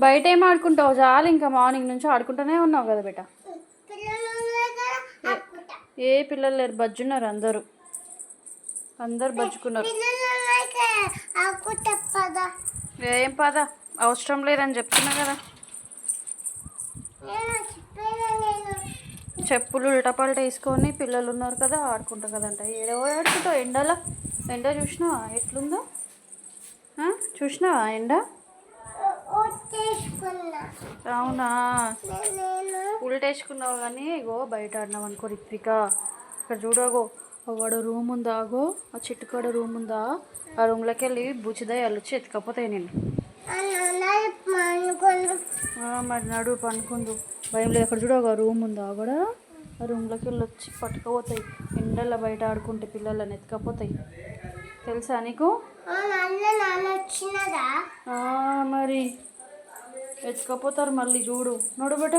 బయట ఏం ఆడుకుంటావు? చాలు, ఇంకా మార్నింగ్ నుంచి ఆడుకుంటూనే ఉన్నావు కదా బేట. ఏ పిల్లలు లేరు, బజ్జున్నారు అందరూ. అందరు బజ్జుకున్నారు. ఏం పద, అవసరం లేదని చెప్తున్నా కదా. చెప్పులు ఉల్టపల్ట వేసుకొని పిల్లలు ఉన్నారు కదా, ఆడుకుంటా కదంట. ఏదో ఆడుకుంటావు ఎండలో. ఎండ చూసినావా ఎట్లుందో? చూసినావా ఎండ? అవునా, ఉల్టేసుకున్నావు కానీ ఇగో బయట ఆడినావు అనుకో రిత్విక. ఇక్కడ చూడగో, వాడు రూమ్ ఉందా, ఆగో ఆ చెట్టు కాడ రూమ్ ఉందా, ఆ రూమ్లోకి వెళ్ళి బుచ్చిదయ్యాలు వచ్చి ఎత్తుకపోతాయి నేను. మరి నడు పనుకుందు, భయం లేదు. అక్కడ చూడగా రూమ్ ఉందా కూడా, ఆ రూమ్లోకి వెళ్ళి వచ్చి పట్టుకుపోతాయి. ఎండల్లో బయట ఆడుకుంటే పిల్లలని ఎత్తుకపోతాయి, తెలుసా నీకు? మరి ఎత్తుకపోతారు మళ్ళీ, చూడు. నడు బేట.